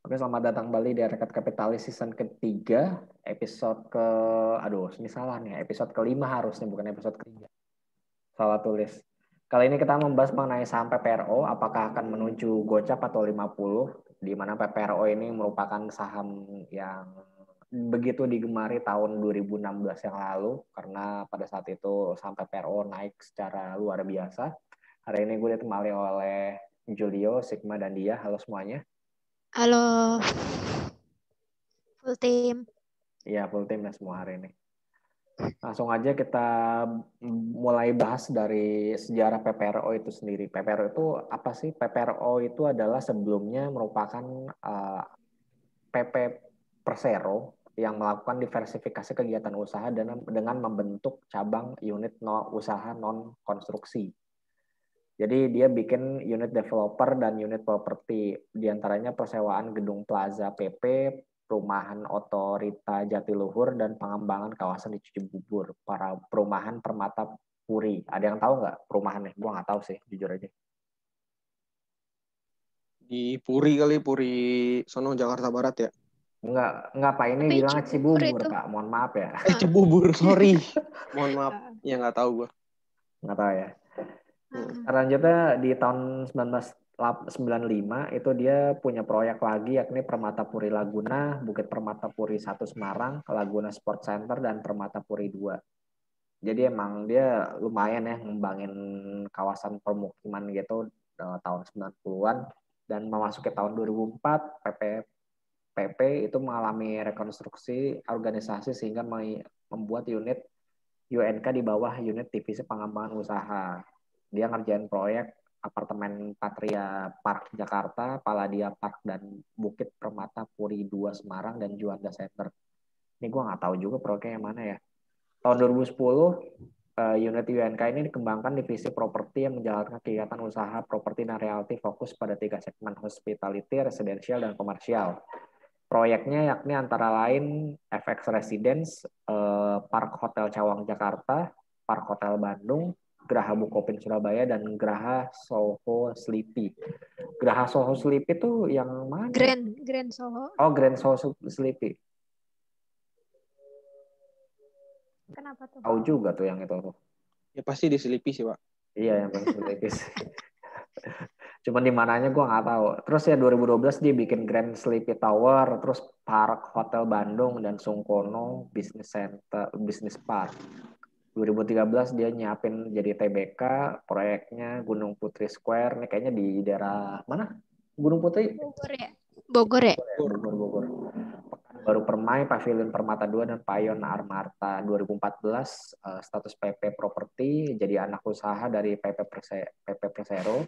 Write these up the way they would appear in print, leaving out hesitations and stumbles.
Oke, selamat datang kembali di Rekat Kapitalis season ketiga, episode ke, ini salah nih, episode kelima harusnya, bukan episode ketiga. Salah tulis. Kali ini kita membahas mengenai saham PPRO, apakah akan menuju gocap atau 50, di mana PPRO ini merupakan saham yang begitu digemari tahun 2016 yang lalu, karena pada saat itu saham PPRO naik secara luar biasa. Hari ini gue ditemani oleh Julio, Sigma, dan Dia. Halo semuanya. Halo, full team. Iya, full team ya semua hari ini. Langsung aja kita mulai bahas dari sejarah PPRO itu sendiri. PPRO itu apa sih? PPRO itu adalah sebelumnya merupakan PP Persero yang melakukan diversifikasi kegiatan usaha dengan membentuk cabang unit usaha non-konstruksi. Jadi dia bikin unit developer dan unit properti, diantaranya persewaan gedung Plaza PP, perumahan Otorita Jatiluhur, dan pengembangan kawasan di Cibubur, para perumahan Permata Puri. Ada yang tahu nggak perumahannya? Gue nggak tahu sih, jujur aja. Di Puri kali, Puri sono Jakarta Barat ya? Enggak Pak, ini Tapi bilangnya Cibubur itu. Pak, mohon maaf ya. Cibubur, sorry. Mohon maaf, ya nggak tahu gue. Nggak tahu ya. Selanjutnya di tahun 1995 itu dia punya proyek lagi yakni Permata Puri Laguna, Bukit Permata Puri 1 Semarang, Laguna Sport Center, dan Permata Puri 2. Jadi emang dia lumayan ya ngembangin kawasan permukiman gitu tahun 90-an, dan memasuki tahun 2004 PP itu mengalami rekonstruksi organisasi sehingga membuat unit UNK di bawah unit divisi pengembangan usaha. Dia ngerjain proyek apartemen Patria Park Jakarta, Palladia Park, dan Bukit Permata Puri 2 Semarang, dan Juanda Center. Ini gue nggak tahu juga proyeknya yang mana ya. Tahun 2010, unit UNK ini dikembangkan divisi properti yang menjalankan kegiatan usaha properti dan realty fokus pada 3 segmen: hospitality, residential, dan komersial. Proyeknya yakni antara lain FX Residence, Park Hotel Cawang Jakarta, Park Hotel Bandung, Geraha Bukopin Surabaya, dan Geraha Soho Sleepy. Geraha Soho Sleepy itu yang mana? Grand Soho. Oh, Grand Soho Sleepy. Kenapa tuh? Tahu juga tuh yang itu tuh. Ya pasti di Sleepy sih, Pak. Iya, yang paling Sleepy. Cuman di mananya gue nggak tahu. Terus ya 2012 dia bikin Grand Sleepy Tower, terus Park Hotel Bandung, dan Sungkono Business Center, Business Park. 2013 dia nyiapin jadi TBK, proyeknya Gunung Putri Square. Ini kayaknya di daerah mana? Gunung Putri? Bogor ya? Bogor ya? Bogor. Baru Permai, Pavilion Permata 2, dan Payon Armarta. 2014 status PP Property jadi anak usaha dari PP Persero.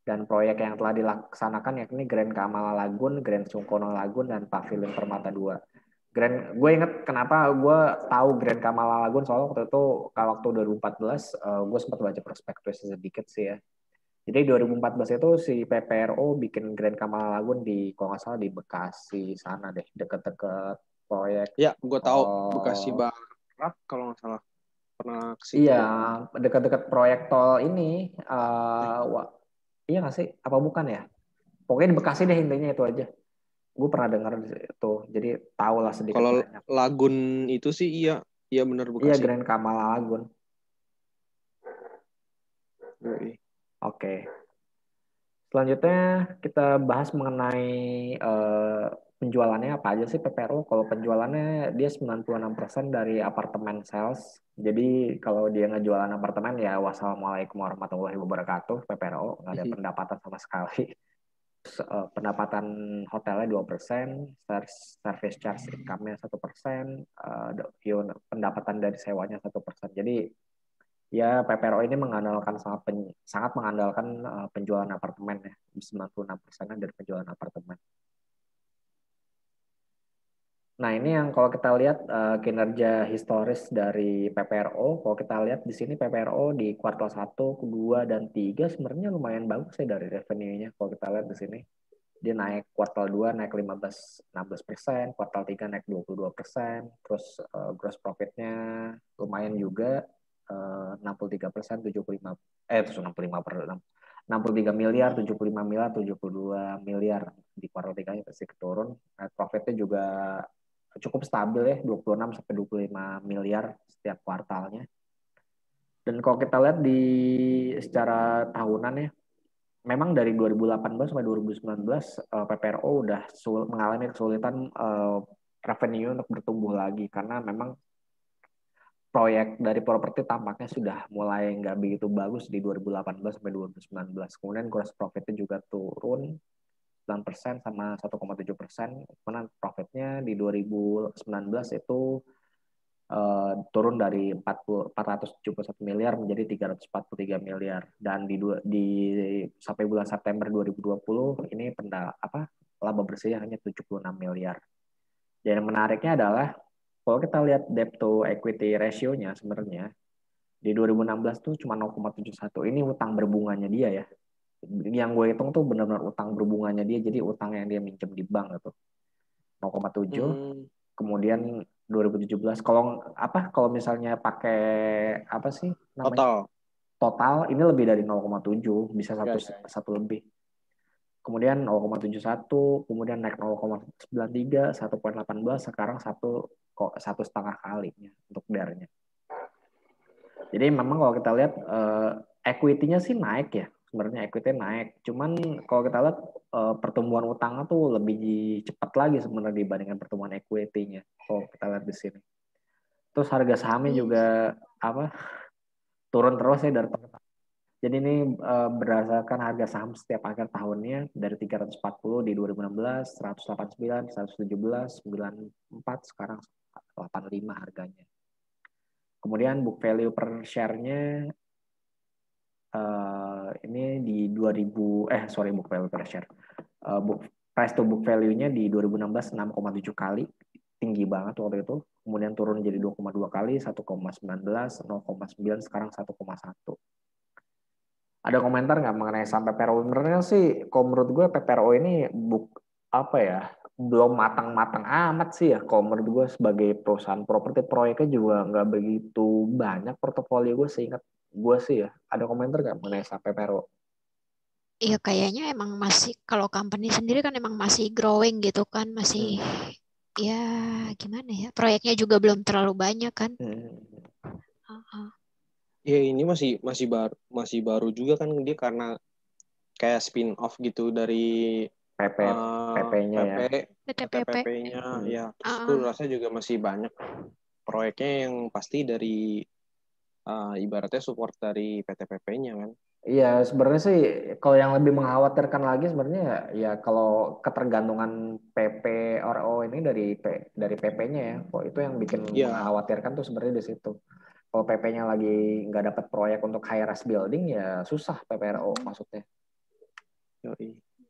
Dan proyek yang telah dilaksanakan yakni Grand Kamala Lagun, Grand Sungkono Lagun, dan Pavilion Permata 2. Gue inget kenapa gue tahu Grand Kamala Lagun, soalnya waktu itu waktu 2014 gue sempat baca prospektus sedikit sih ya. Jadi 2014 itu si PPRO bikin Grand Kamala Lagun di, kalau nggak salah, di Bekasi sana deh, deket-deket proyek. Ya, gue tahu Bekasi Barat kalau nggak salah. Pernah ke situ. Iya, dekat-dekat proyek tol ini. Iya nggak sih? Apa bukan ya? Pokoknya di Bekasi deh, intinya itu aja. Gue pernah dengar itu, jadi tahu lah sedikit Kalau banyak. Lagun itu sih iya benar Iya, Bekasi. Grand Kamala Lagun. Oke. Selanjutnya kita bahas mengenai penjualannya apa aja sih PPRO. Kalau penjualannya dia 96% dari apartemen sales. Jadi kalau dia ngejualan apartemen ya wassalamualaikum warahmatullahi wabarakatuh, PPRO nggak ada pendapatan sama sekali. Pendapatan hotelnya 2%, service charge income-nya 1%, pendapatan dari sewanya 1%. Jadi ya PPRO ini sangat mengandalkan penjualan apartemen ya, 96% dari penjualan apartemen. Nah, ini yang kalau kita lihat kinerja historis dari PPRO, kalau kita lihat di sini PPRO di kuartal 1, 2, dan 3 sebenarnya lumayan bagus ya dari revenue-nya. Kalau kita lihat di sini, dia naik kuartal 2 naik 16%, kuartal 3 naik 22%, terus gross profit-nya lumayan juga 63%, 75 terus 65 63 miliar, 75 miliar, 72 miliar di kuartal 3 pasti turun. Net profitnya juga cukup stabil ya, 26 sampai 25 miliar setiap kuartalnya. Dan kalau kita lihat di secara tahunan ya, memang dari 2018 sampai 2019 PPRO udah mengalami kesulitan revenue untuk bertumbuh lagi karena memang proyek dari properti tampaknya sudah mulai nggak begitu bagus di 2018 sampai 2019. Kemudian gross profitnya juga turun 9% sama 1,7%. Kemudian profitnya di 2019 itu turun dari 471 miliar menjadi 343 miliar. Dan sampai bulan September 2020 ini laba bersihnya hanya 76 miliar. Dan yang menariknya adalah kalau kita lihat debt to equity ratio-nya sebenarnya di 2016 tuh cuma 0,71. Ini utang berbunganya dia ya. Yang gue hitung tuh benar-benar utang berbunganya dia, jadi utang yang dia minjem di bank itu 0,7. Kemudian 2017 kalau misalnya pakai apa sih namanya? Total ini lebih dari 0,7, bisa satu lebih. Kemudian 0,71, kemudian naik 0,93, 1,18, sekarang 1,5 kalinya untuk DER-nya. Jadi memang kalau kita lihat equity-nya sih naik ya, sebenarnya equity naik. Cuman kalau kita lihat pertumbuhan utangnya tuh lebih cepat lagi sebenarnya dibandingkan pertumbuhan equity-nya. Kalau kita lihat di sini. Terus harga sahamnya juga turun terus ya dari tahun. Jadi ini berdasarkan harga saham setiap akhir tahunnya dari 340 di 2016, 189, 117, 94, sekarang 85 harganya. Kemudian book value per share-nya ini di book value per share. Price to book value-nya di 2016 6,7 kali, tinggi banget waktu itu. Kemudian turun jadi 2,2 kali, 1,19, 0,9, sekarang 1,1. Ada komentar nggak mengenai saham PPRO? Sebenarnya sih, kalau menurut gue PPRO ini belum matang-matang amat sih ya. Kalau menurut gue sebagai perusahaan properti, proyeknya juga nggak begitu banyak portofolio gue seingat gue sih ya. Ada komentar nggak mengenai saham PPRO? Iya kayaknya emang masih, kalau company sendiri kan emang masih growing gitu kan, masih ya gimana ya, proyeknya juga belum terlalu banyak kan. Ya ini masih baru juga kan dia karena kayak spin off gitu dari PP-nya ya. PP-nya ya. Terus gue rasa juga masih banyak proyeknya yang pasti dari ibaratnya support dari PT-PP-nya kan. Iya, sebenarnya sih kalau yang lebih mengkhawatirkan lagi sebenarnya ya kalau ketergantungan PPRO ini dari PP-nya ya. Kok itu yang bikin mengkhawatirkan tuh sebenarnya di situ. Kalau PP-nya lagi nggak dapat proyek untuk high rise building ya susah PPRO maksudnya.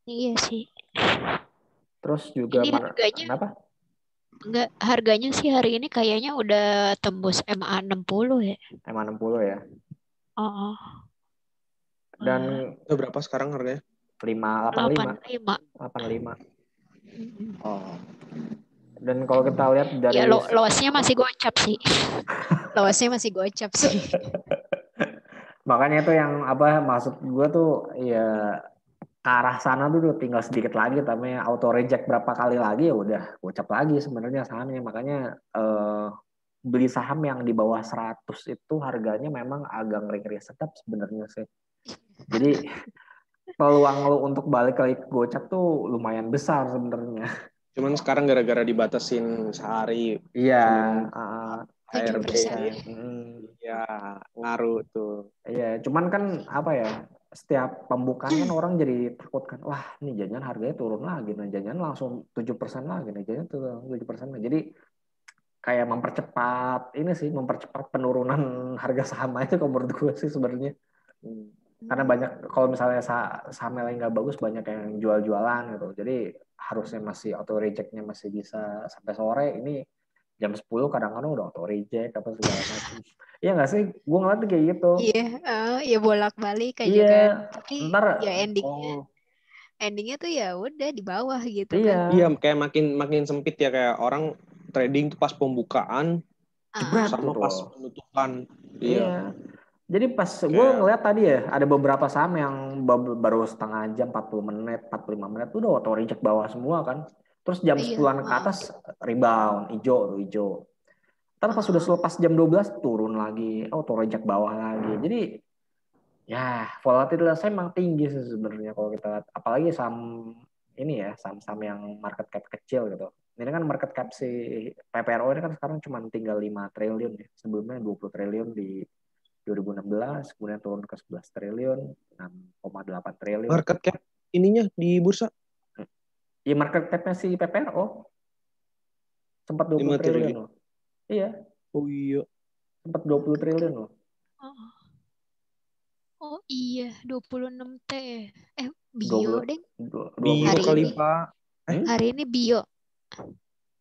Iya sih. Terus juga ini kenapa? Enggak, harganya sih hari ini kayaknya udah tembus MA 60 ya. MA 60 ya. Dan berapa sekarang harganya? 85. Dan kalau kita lihat dari lowesnya masih gocap sih. Lowesnya masih gocap sih. Makanya itu yang maksud gue tuh ya ke arah sana tuh tinggal sedikit lagi, tapi auto reject berapa kali lagi ya udah gocap lagi sebenarnya sahamnya. Makanya beli saham yang di bawah 100 itu harganya memang agak ngeri-ngeri sedap sebenarnya sih. Jadi peluang lo untuk balik lagi ke gocap tuh lumayan besar sebenarnya. Cuman sekarang gara-gara dibatasin sehari. Iya. HRD ya ngaruh tuh. Iya, cuman kan setiap pembukaan kan orang jadi takut kan, wah ini jangan harganya turun lagi, nah jangan langsung 7% lagi, nah jangan turun 7%. Jadi kayak mempercepat penurunan harga saham aja kalau menurut gue sih sebenarnya. Karena banyak, kalau misalnya sahamnya lagi nggak bagus, banyak yang jual-jualan gitu. Jadi harusnya masih auto rejectnya masih bisa sampai sore, ini jam 10 kadang-kadang udah auto reject apa segala macam. Iya nggak sih? Gue ngeliat kayak gitu. Iya, ya bolak-balik aja kan. Tapi ya endingnya tuh ya udah di bawah gitu kan. Iya, kayak makin sempit ya, kayak orang trading tuh pas pembukaan sama pas penutupan. Iya. Jadi pas gue ngeliat tadi ya, ada beberapa saham yang baru setengah jam, 40 menit, 45 menit, udah auto reject bawah semua kan. Terus jam 10-an ke atas rebound, hijau. Ntar pas sudah selepas jam 12 turun lagi, auto reject bawah lagi. Jadi ya volatilitasnya emang tinggi sih sebenarnya kalau kita lihat. Apalagi saham ini ya, saham-saham yang market cap kecil gitu. Ini kan market cap si PPRO ini kan sekarang cuma tinggal 5 triliun ya. Sebelumnya 20 triliun di 2016, kemudian turun ke 11 triliun, 6,8 triliun. Market cap ininya di bursa? Iya, market cap-nya si PPRO. Sempat 20 triliun loh. Iya. Oh iya. Sempat 20 triliun loh. Oh iya, 26T. Bio deh. Bio kali Pak. Hari ini bio.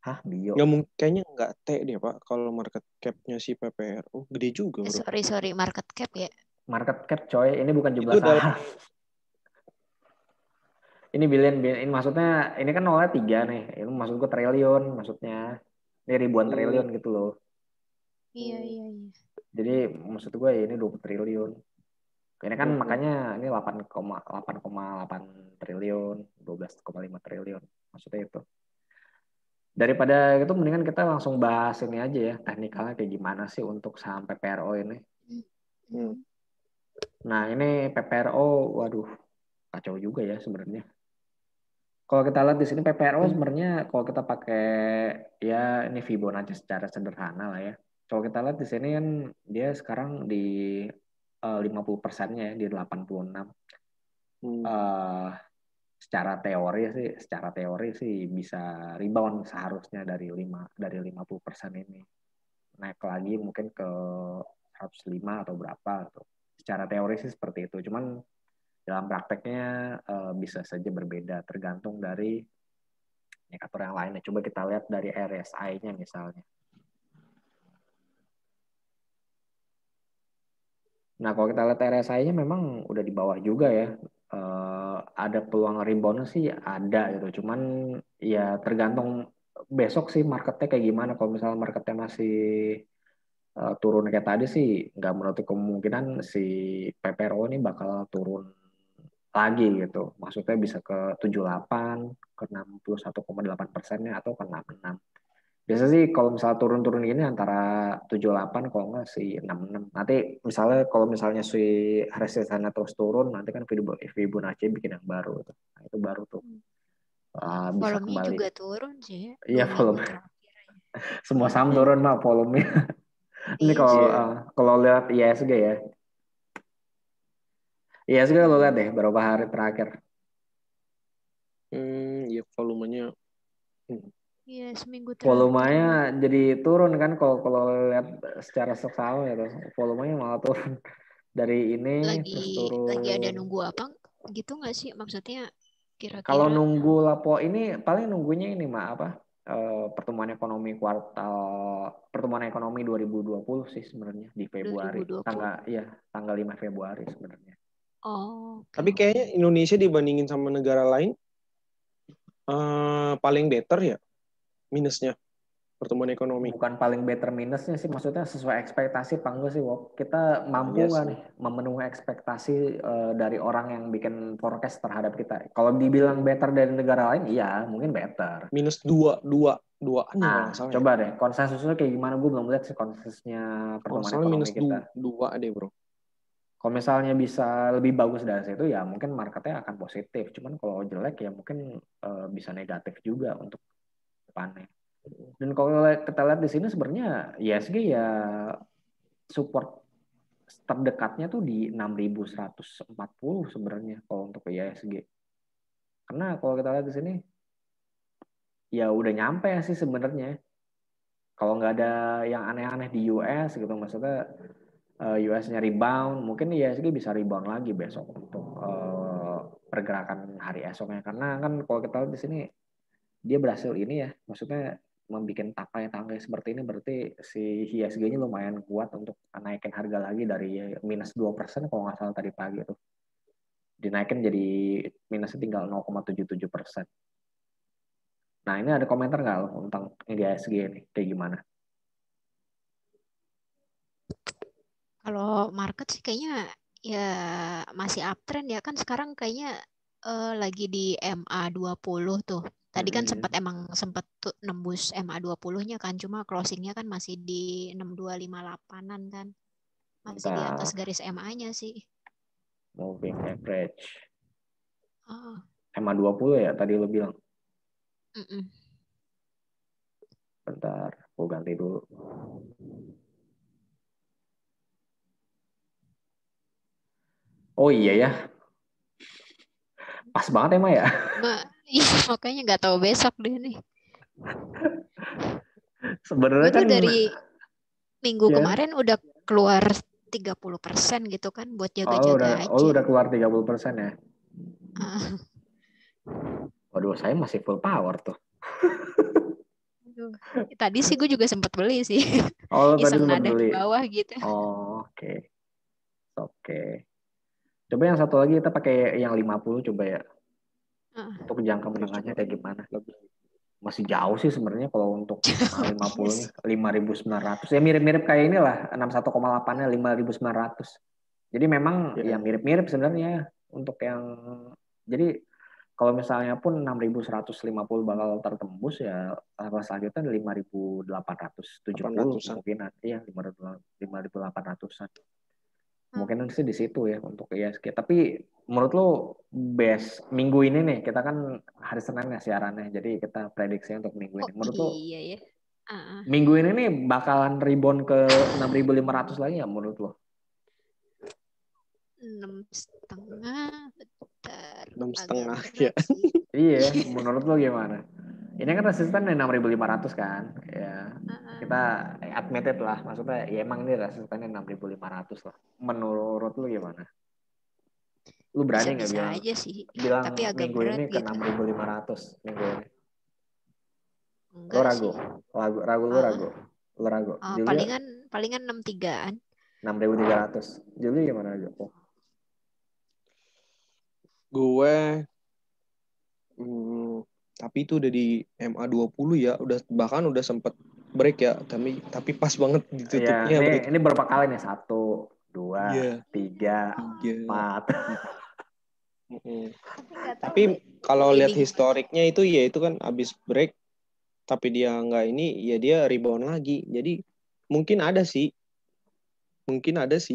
Hah, bio? Nggak mungkin, kayaknya nggak T deh Pak. Kalau market cap-nya si PPRO gede juga bro. Sorry, market cap ya. Market cap coy, ini bukan jumlah saham. Ini billion, ini maksudnya, ini kan nolnya 3 nih. Ini maksud gue triliun maksudnya. Ini ribuan triliun gitu loh. Iya. Jadi maksud gue ya ini 20 triliun. Ini kan makanya ini 8,8 triliun, 12,5 triliun. Maksudnya itu. Daripada itu mendingan kita langsung bahas ini aja ya, teknikalnya kayak gimana sih untuk saham PPRO ini. Nah, ini PPRO, waduh, kacau juga ya sebenarnya. Kalau kita lihat di sini PPRO sebenarnya kalau kita pakai ya ini Fibonacci secara sederhana lah ya. Kalau kita lihat di sini kan dia sekarang di 50%-nya ya, di 86. Secara teori sih bisa rebound seharusnya dari 50% ini. Naik lagi mungkin ke 105 atau berapa gitu. Secara teori sih seperti itu. Cuman dalam prakteknya bisa saja berbeda tergantung dari indikator yang lainnya. Coba kita lihat dari RSI-nya misalnya. Nah, kalau kita lihat RSI-nya memang udah di bawah juga ya. Ada peluang rebound sih ada gitu. Cuman ya tergantung besok sih marketnya kayak gimana. Kalau misalnya marketnya masih turun kayak tadi sih nggak menutup kemungkinan si PPRO ini bakal turun lagi gitu. Maksudnya bisa ke 78, ke 61,8%-nya atau ke 66. Biasa sih kalau misalnya turun-turun gini antara 78 kalau nggak sih 66. Nanti misalnya kalau misalnya si resistennya terus turun nanti kan Fibonacci bikin yang baru. Nah, itu baru tuh bisa volumenya kembali. Juga turun sih. Iya, volume. Semua saham turun mah volumenya. Ini kalau lihat ISG ya. ISG kalau lihat deh berapa hari terakhir. Ya volumenya. Iya, seminggu terakhir. Volumenya jadi turun kan kalau lihat secara saham ya tuh. Volumenya malah turun dari ini terus turun. Lagi ada nunggu apa gitu nggak sih maksudnya kira-kira? Kalau nunggu lapo ini paling nunggunya ini apa? Pertumbuhan ekonomi pertumbuhan ekonomi 2020 sih sebenarnya di Februari. 2020. Tanggal 5 Februari sebenarnya. Tapi kayaknya Indonesia dibandingin sama negara lain paling better ya minusnya pertumbuhan ekonomi. Bukan paling better minusnya sih, maksudnya sesuai ekspektasi apa enggak sih, Wok? Kita mampu kan memenuhi ekspektasi dari orang yang bikin forecast terhadap kita. Kalau dibilang better dari negara lain, iya mungkin better. Minus 2 Nah, coba deh konsensusnya kayak gimana? Gue belum lihat sih konsensusnya pertumbuhan ekonomi kita. Minus 2 deh bro. Kalau misalnya bisa lebih bagus dari situ ya mungkin marketnya akan positif. Cuman kalau jelek ya mungkin bisa negatif juga untuk depannya. Dan kalau kita lihat di sini sebenarnya ISG ya support terdekatnya tuh di 6.140 sebenarnya kalau untuk ISG. Karena kalau kita lihat di sini ya udah nyampe sih sebenarnya. Kalau nggak ada yang aneh-aneh di US gitu, maksudnya US-nya rebound, mungkin ISG bisa rebound lagi besok untuk pergerakan hari esoknya. Karena kan kalau kita lihat di sini dia berhasil ini ya, maksudnya membuat tangkai-tangkai seperti ini berarti si ISG-nya lumayan kuat untuk naikin harga lagi dari minus 2% kalau nggak salah tadi pagi itu. Dinaikin jadi minusnya tinggal 0,77%. Nah ini ada komentar nggak lo tentang ISG ini kayak gimana? Kalau market sih kayaknya ya masih uptrend ya kan sekarang kayaknya lagi di MA20 tuh. Tadi kan sempat tuh nembus MA20-nya kan, cuma closingnya kan masih di 6258-an kan. Masih di atas garis MA-nya sih. Moving average. Oh. MA20 ya tadi lo bilang. Mm-mm. Bentar, gue ganti dulu. Oh iya ya. Pas banget emang ya. Iya, makanya nggak tahu besok deh nih. Sebenarnya Gue tuh kan dari minggu ya. kemarin udah keluar 30% gitu kan buat jaga-jaga aja. Lu udah keluar 30% ya? Waduh, saya masih full power tuh. Tadi sih gue juga sempat beli sih. Oh, tadi Iseng sempat nada beli. di bawah gitu. Oh, oke. Oke. Coba yang satu lagi kita pakai yang 50 coba ya. Untuk jangka menengahnya kayak gimana? Masih jauh sih sebenarnya kalau untuk 50-nya 5.900. Ya mirip-mirip kayak inilah 61,8-nya 5.900. Jadi memang ya mirip-mirip sebenarnya untuk yang jadi kalau misalnya pun 6.150 bakal tertembus ya level selanjutnya 5.870 kemungkinan. Iya 5.800-an. Mungkin sih di situ ya untuk ISG. Tapi menurut lo best minggu ini nih kita kan hari Senin ya siarannya. Jadi kita prediksi untuk minggu ini. Menurut lo iya ya. Minggu ini nih bakalan rebound ke 6.500 lagi ya menurut lo? 6,5 6,5 ya. Iya, menurut lo gimana? Ini kan resisten 6.500 kan, ya kita admitted lah, maksudnya ya emang ini resistennya 6.500 lah. Menurut lo gimana? Lu berani nggak bisa aja sih, bilang tapi agak minggu berat ini ke gitu. 6.500 minggu ini? Enggak lo ragu? sih. Lu ragu? Palingan 63-an. 6.300. Juli gimana aja? Gue tapi itu udah di MA20 ya, bahkan udah sempat break ya, tapi pas banget ditutupnya. Ya, ini berapa kali nih? 1, 2, 3, 4. Tapi kalau lihat historiknya itu ya itu kan abis break, tapi dia nggak ini, ya dia rebound lagi. Jadi mungkin ada sih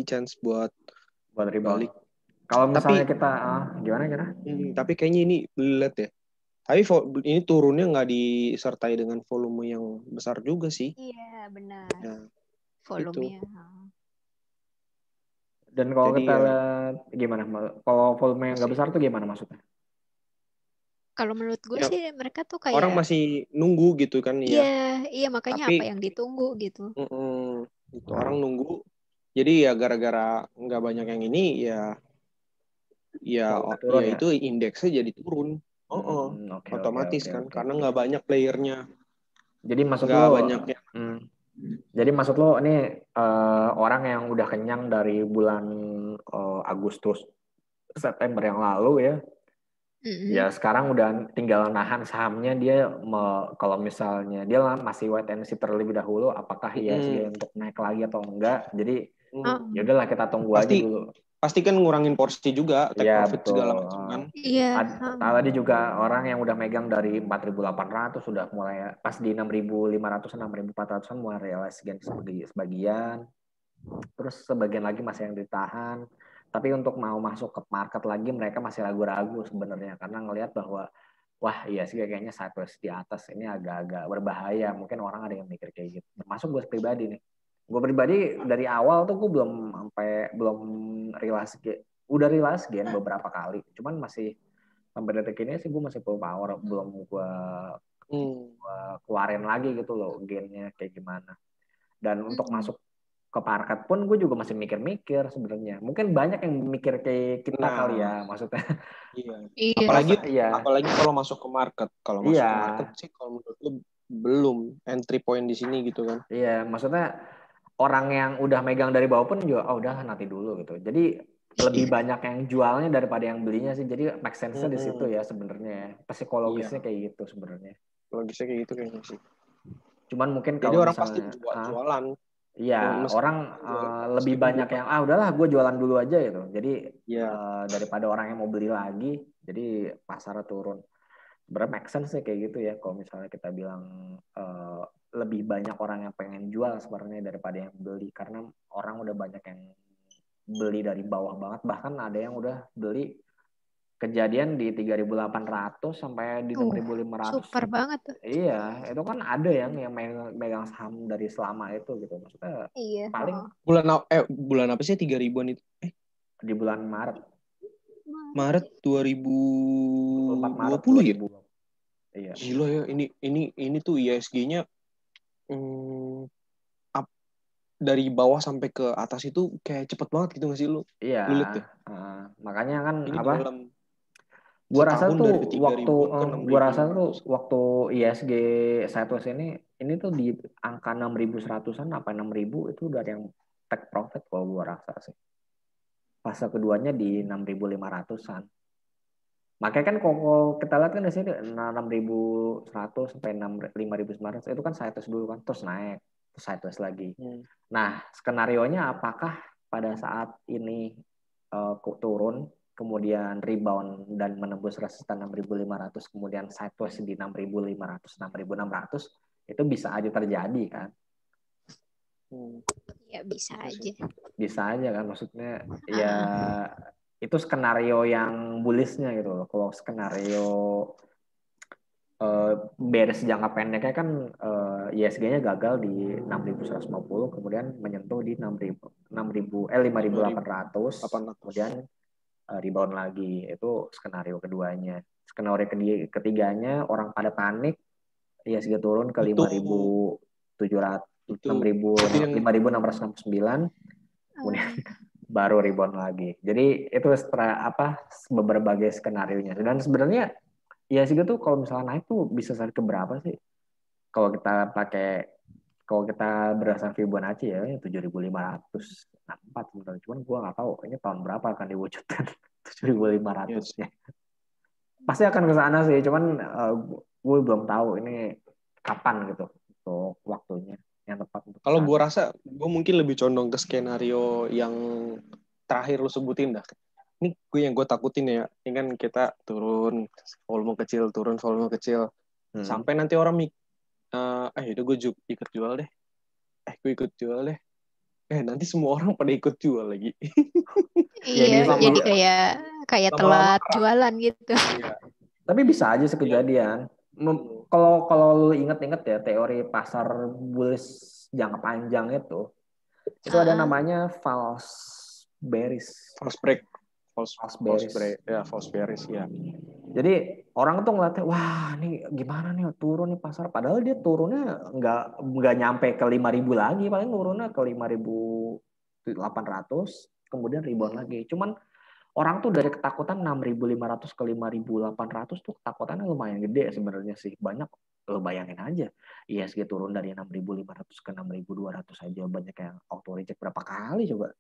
chance buat rebound. balik. Kalau misalnya kita gimana? Tapi kayaknya ini belet ya. Tapi ini turunnya nggak disertai dengan volume yang besar juga sih. Iya, benar. Ya, volumenya. Dan kalau kita lihat gimana? Kalau volume yang nggak besar tuh gimana maksudnya? Kalau menurut gue sih mereka tuh kayak orang masih nunggu gitu kan ya. Iya makanya apa yang ditunggu gitu. Itu orang nunggu. Jadi ya gara-gara nggak banyak yang ini ya itu indeksnya jadi turun. Otomatis kan karena nggak banyak playernya. Jadi maksud lo banyak ya. Jadi maksud lo ini orang yang udah kenyang dari bulan Agustus September yang lalu ya. Ya sekarang udah tinggal nahan sahamnya dia kalau misalnya dia masih wait and see terlebih dahulu apakah ISG untuk naik lagi atau enggak. Jadi ya udahlah kita tunggu aja dulu. Pasti kan ngurangin porsi juga, take profit segala macam kan. Iya. Tadi juga orang yang udah megang dari 4.800 sudah mulai pas di 6.500 6.400 mulai realize sebagian. Terus sebagian lagi masih yang ditahan. Tapi untuk mau masuk ke market lagi mereka masih ragu-ragu sebenarnya karena ngelihat bahwa wah iya sih kayaknya sideways di atas ini agak-agak berbahaya. Mungkin orang ada yang mikir kayak gitu. Termasuk gue pribadi nih. Gue pribadi dari awal tuh gue belum realize udah realize gain beberapa kali. Cuman masih sampai detik ini sih gue masih full power, belum gue keluarin lagi gitu loh gainnya kayak gimana. Dan untuk masuk ke market pun gue juga masih mikir-mikir sebenarnya. Mungkin banyak yang mikir kayak kita kali ya maksudnya. Iya. Apalagi kalau masuk ke market. Kalau masuk ke market sih kalau menurut lu belum entry point di sini gitu kan. Iya, maksudnya orang yang udah megang dari bawah pun juga udah nanti dulu gitu. Jadi lebih banyak yang jualnya daripada yang belinya sih. Jadi make sense-nya di situ ya sebenarnya. Psikologisnya kayak gitu sebenarnya. Logisnya kayak gitu kayaknya sih. Cuman mungkin jadi kalau orang misalnya pasti jualan. Iya, orang lebih banyak yang udahlah gue jualan dulu aja gitu. Jadi daripada orang yang mau beli lagi, jadi pasar turun. Sebenarnya make sense sih kayak gitu ya. Kalau misalnya kita bilang lebih banyak orang yang pengen jual sebenarnya daripada yang beli, karena orang udah banyak yang beli dari bawah banget. Bahkan ada yang udah beli kejadian di 3.800 sampai di 6.500. Super banget tuh. Iya, itu kan ada yang megang saham dari selama itu gitu. Maksudnya paling bulan apa sih 3.000-an itu? Di bulan Maret 2020 ya? Iya. Gila ya, ini tuh ISG-nya dari bawah sampai ke atas itu kayak cepet banget gitu nggak sih lu? Iya. Lu lihat deh. Makanya kan ini apa? Gue rasa tuh waktu ISG Sideways ini tuh di angka 6.100-an apa 6.000 itu udah yang take profit kalau gue rasa sih. Fase keduanya di 6.500-an. Makanya kan kalau kita lihat kan di sini 6.100 sampai 5.900 itu kan sideways dulu kan, terus naik, terus sideways lagi. Nah, skenarionya apakah pada saat ini turun, kemudian rebound dan menembus resisten 6.500, kemudian sideways di 6.500, 6.600, itu bisa aja terjadi kan? Ya bisa aja. Bisa aja kan, maksudnya ya itu skenario yang bullish-nya gitu loh. Kalau skenario bearish jangka pendeknya kan ISG-nya gagal di 6.150, kemudian menyentuh di 5.800, kemudian rebound lagi. Itu skenario keduanya. Skenario ketiganya orang pada panik, ISG turun ke 5.700, 5.669, kemudian baru rebound lagi. Jadi itu berbagai skenario-nya. Dan sebenarnya ISG tuh kalau misalnya naik tuh bisa sampai ke berapa sih? Kalau kita berdasarkan Fibonacci ya 7.564 sebenarnya. Cuman gue nggak tahu ini tahun berapa akan diwujudkan 7.500-nya. Pasti akan ke sana sih, cuman gue belum tahu ini kapan gitu untuk waktunya yang tepat. Kalau gue rasa gue mungkin lebih condong ke skenario yang terakhir lu sebutin dah. Ini gue takutin ya. Ini kan kita turun volume kecil, sampai nanti orang itu gue ikut jual deh. Gue ikut jual deh. Nanti semua orang pada ikut jual lagi. Iya, jadi kayak telat jualan gitu. Iya. Tapi bisa aja sekejadian. Kalau lu inget-inget ya teori pasar bullish jangka panjang itu ada namanya false bearish. False bearish ya. Jadi orang tuh ngeliatnya, wah ini gimana nih turun nih pasar. Padahal dia turunnya nggak nyampe ke 5.000 lagi, paling turunnya ke 5.800, kemudian rebound lagi. Cuman orang tuh dari ketakutan 6.500 ke 5.800 tuh ketakutannya lumayan gede sebenarnya sih. Banyak, lo bayangin aja. ISG turun dari 6.500 ke 6.200 aja. Banyak yang auto reject berapa kali coba.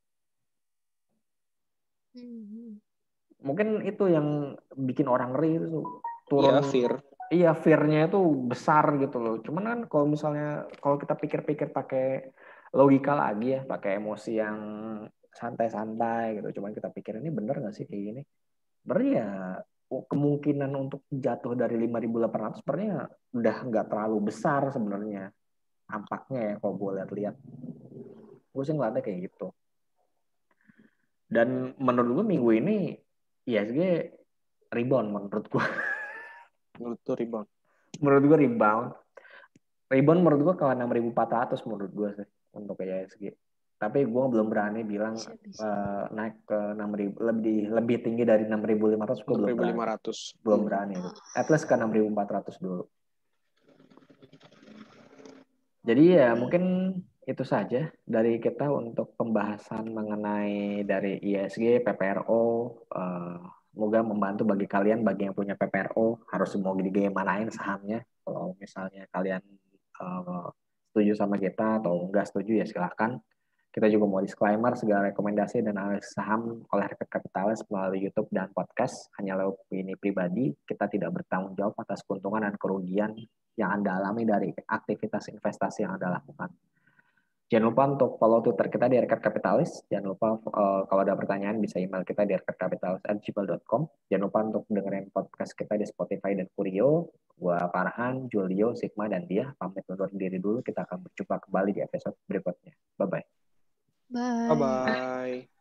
Mungkin itu yang bikin orang ngeri itu turun. Iya, fear-nya itu besar gitu loh. Cuman kan kalau kita pikir-pikir pakai logika lagi ya, pakai emosi yang santai-santai gitu. Cuman kita pikir ini bener nggak sih kayak gini? Sebenarnya ya kemungkinan untuk jatuh dari 5.800 sebenarnya udah nggak terlalu besar sebenarnya. Nampaknya ya kalau gue lihat-lihat. Gue sih ngeliatnya kayak gitu. Dan menurut gue minggu ini ISG rebound menurut gue. Menurut gue rebound. Rebound menurut gue ke 6.400 menurut gue sih untuk ISG. Tapi gue belum berani bilang naik ke 6.000 lebih tinggi dari 6.500. Gue belum berani. At least ke 6.400 dulu. Jadi ya mungkin itu saja dari kita untuk pembahasan mengenai dari ISG, PPRO. Semoga membantu bagi kalian, bagi yang punya PPRO, harus mau gimanain sahamnya. Kalau misalnya kalian setuju sama kita atau enggak setuju ya silahkan. Kita juga mau disclaimer segala rekomendasi dan analisis saham oleh Rapid Capitalis melalui YouTube dan podcast hanyalah opini pribadi. Kita tidak bertanggung jawab atas keuntungan dan kerugian yang Anda alami dari aktivitas investasi yang Anda lakukan. Jangan lupa untuk follow Twitter kita di Rekat Kapitalis. Jangan lupa kalau ada pertanyaan bisa email kita di rekatkapitalis@gmail.com. Jangan lupa untuk dengerin podcast kita di Spotify dan Kurio. Gua Farhan, Julio, Sigma, dan dia pamit undur diri dulu. Kita akan berjumpa kembali di episode berikutnya. Bye-bye. Bye. Bye-bye.